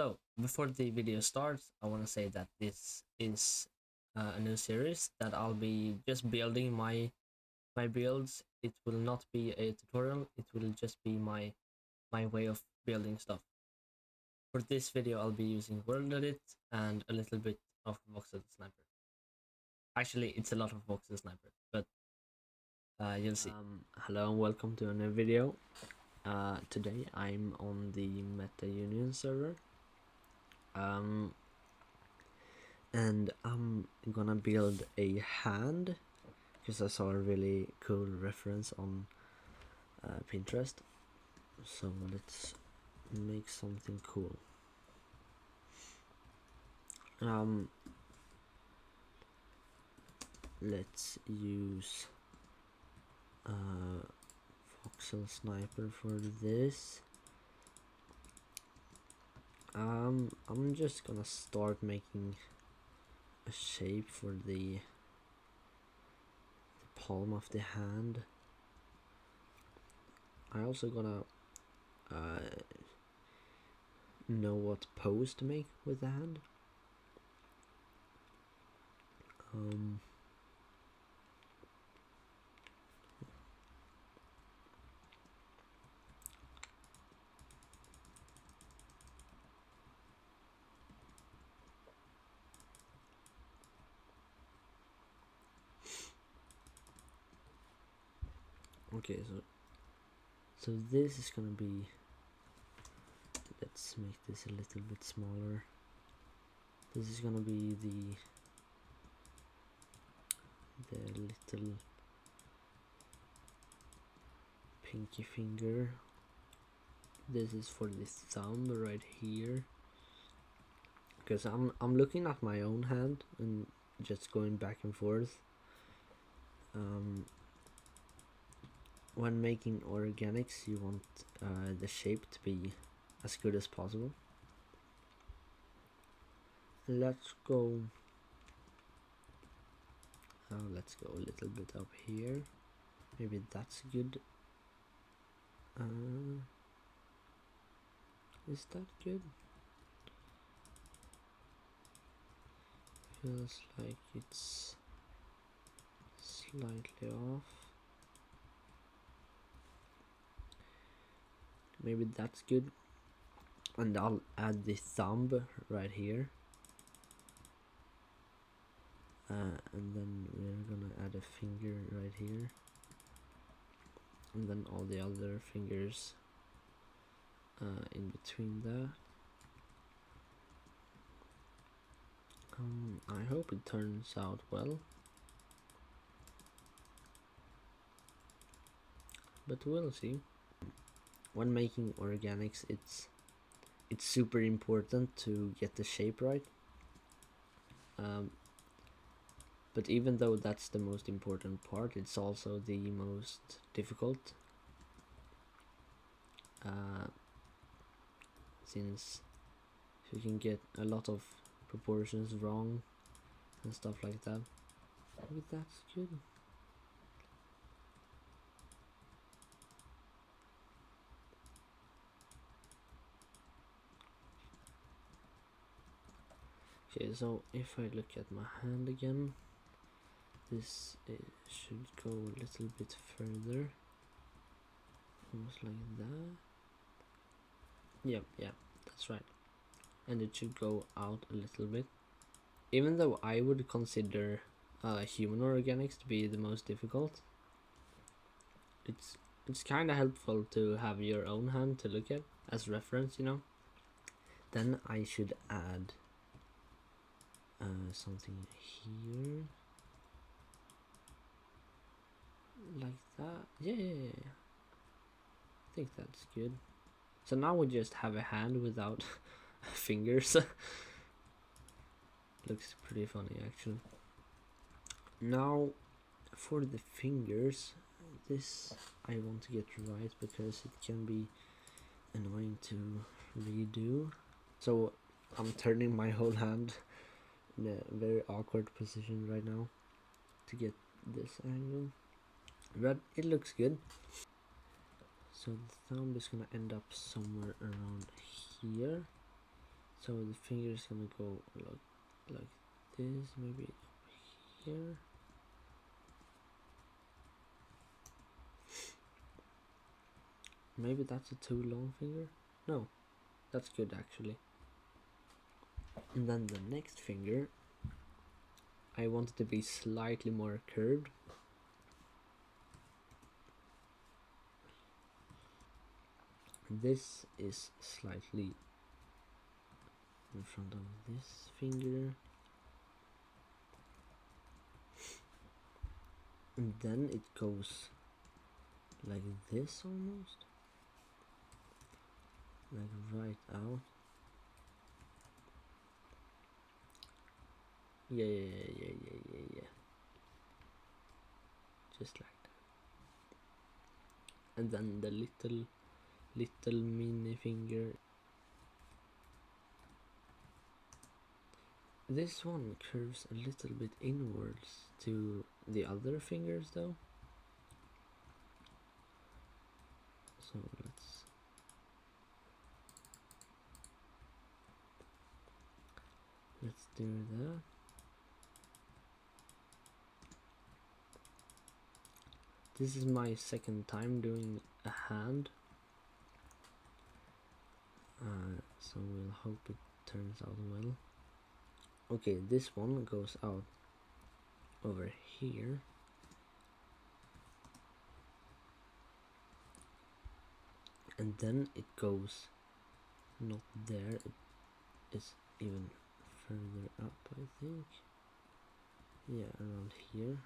Hello, before the video starts, I want to say that this is a new series that I'll be just building my builds. It will not be a tutorial, it will just be my way of building stuff. For this video, I'll be using World Edit and a little bit of Voxel Sniper. Actually, it's a lot of Voxel Sniper, but you'll see. Hello and welcome to a new video. Today I'm on the Meta Union server. And I'm gonna build a hand because I saw a really cool reference on Pinterest. So let's make something cool. Let's use Voxel Sniper for this. I'm just gonna start making a shape for the palm of the hand. I also gonna know what pose to make with the hand. Okay, so this is gonna be, let's make this a little bit smaller. This is gonna be the little pinky finger. This is for the thumb right here, because I'm looking at my own hand and just going back and forth. When making organics, you want the shape to be as good as possible. Let's go let's go a little bit up here. Maybe that's good. Is that good? Feels like it's slightly off. Maybe that's good. And I'll add the thumb right here. And then we're gonna add a finger right here. And then all the other fingers in between that. I hope it turns out well. But we'll see. When making organics, it's super important to get the shape right. But even though that's the most important part, it's also the most difficult. Since you can get a lot of proportions wrong and stuff like that. Maybe that's good. Okay, so if I look at my hand again, this should go a little bit further, almost like that. Yep, yeah, that's right. And it should go out a little bit. Even though I would consider human organics to be the most difficult, it's kind of helpful to have your own hand to look at as reference, you know. Then I should add something here, like that. Yeah, I think that's good. So now we just have a hand without fingers. Looks pretty funny actually. Now for the fingers, this I want to get right because it can be annoying to redo. So I'm turning my whole hand in a very awkward position right now to get this angle, but it looks good. So the thumb is gonna end up somewhere around here. So the finger is gonna go like this, maybe here. Maybe that's a too long finger. No, that's good actually. And then the next finger, I want it to be slightly more curved. This is slightly in front of this finger. And then it goes like this almost. Like right out. Yeah. Just like that. And then the little mini finger. This one curves a little bit inwards to the other fingers though. So let's do that. This is my second time doing a hand. So we'll hope it turns out well. Okay, this one goes out over here. And then it goes not there, it is even further up, I think. Yeah, around here.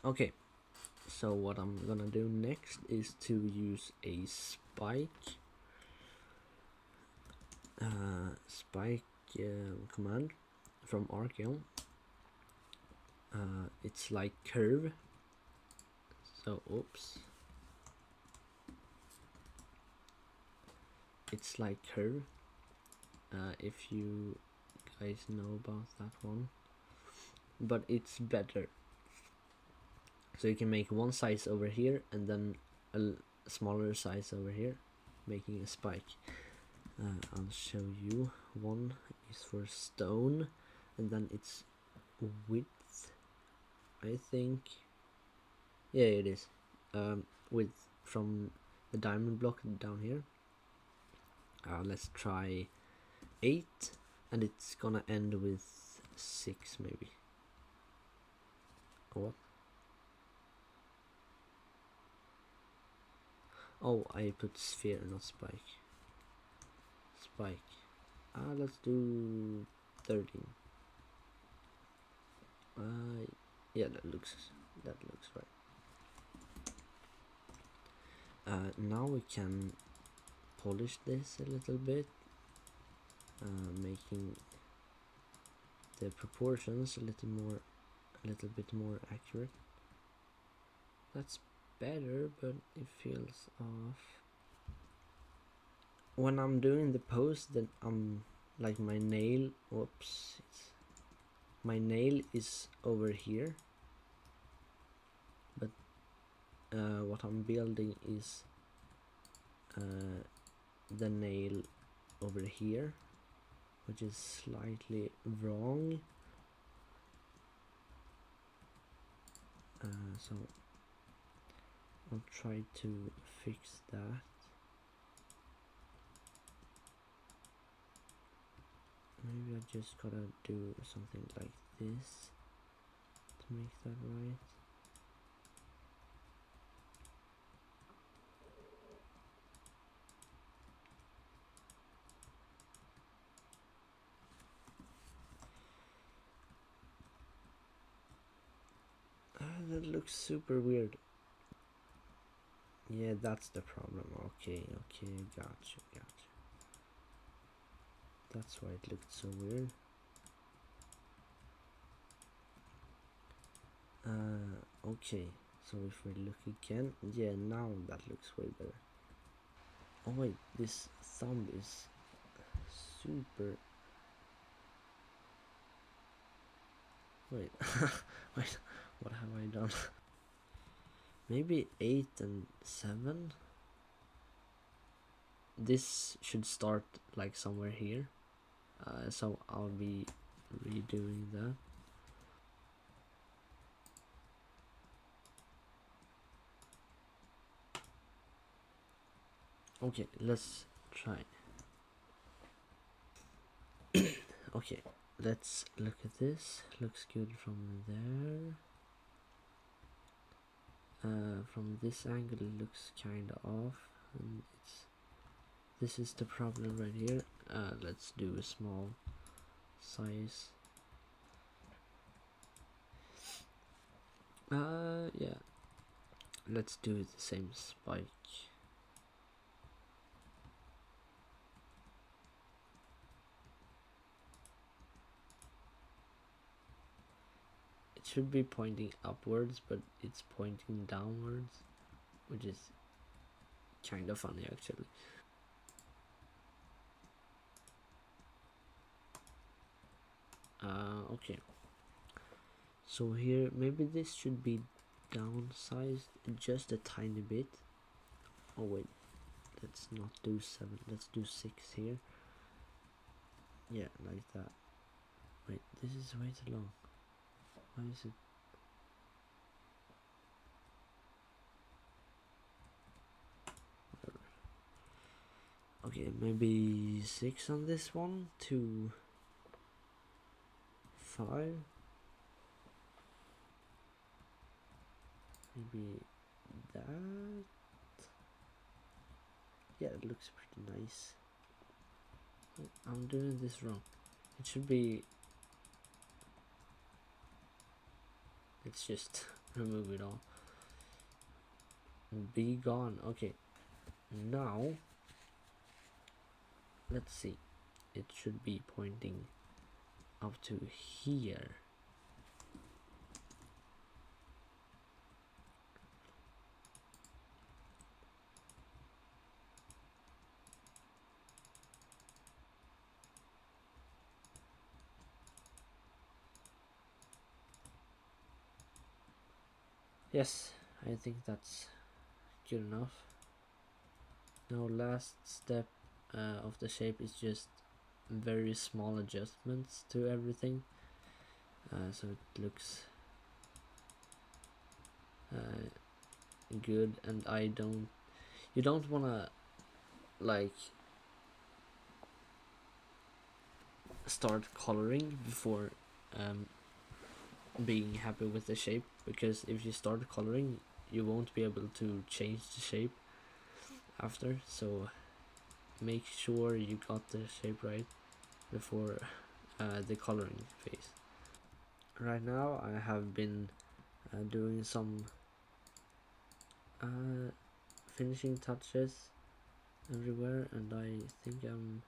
Okay, so what I'm gonna do next is to use a spike command from Archeon. It's like curve. So oops. It's like curve. If you guys know about that one, but it's better. So you can make one size over here and then a smaller size over here, making a spike. I'll show you. One is for stone, and then it's width, I think. Yeah, it is. Width from the diamond block down here. Let's try 8, and it's gonna end with 6 maybe. What? Oh, I put sphere, not spike. Spike. Let's do 13. Yeah, that looks right. Now we can polish this a little bit, making the proportions a little bit more accurate. That's better, but it feels off. When I'm doing the pose, then I'm like my nail. Whoops! My nail is over here, but what I'm building is the nail over here, which is slightly wrong. So I'll try to fix that. Maybe I just gotta do something like this to make that right. That looks super weird. Yeah, that's the problem. Okay, gotcha. That's why it looked so weird. Okay, so if we look again, yeah, now that looks way better. Oh wait, this thumb is super... Wait, wait, what have I done? Maybe 8 and 7? this should start like somewhere here, so I'll be redoing that. Okay, let's try. Okay, let's look at this. Looks good from there. From this angle it looks kinda off, and this is the problem right here. Let's do a small size. Yeah, let's do the same spike. It should be pointing upwards, but it's pointing downwards, which is kind of funny actually. Okay, so here maybe this should be downsized just a tiny bit. Oh wait, let's not do 7, let's do 6 here. Yeah, like that. Wait, this is way too long. Why is it? Whatever. Okay, maybe 6 on this one to 5. Maybe that. Yeah, it looks pretty nice. I'm doing this wrong. It should be. Let's just remove it all. Be gone. Okay. Now, let's see. It should be pointing up to here. Yes, I think that's good enough. Now last step of the shape is just very small adjustments to everything, so it looks good. And you don't wanna like start coloring before being happy with the shape, because if you start coloring you won't be able to change the shape after. So make sure you got the shape right before the coloring phase. Right now I have been doing some finishing touches everywhere, and I think I'm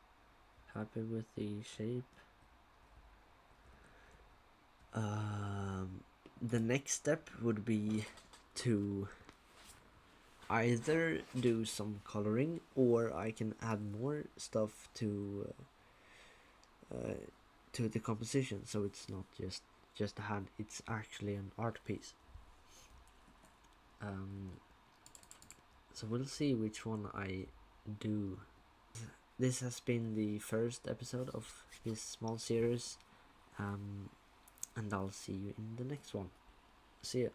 happy with the shape. The next step would be to either do some coloring, or I can add more stuff to the composition, so it's not just a hand, it's actually an art piece. So we'll see which one I do. This has been the first episode of this small series, and I'll see you in the next one. See ya.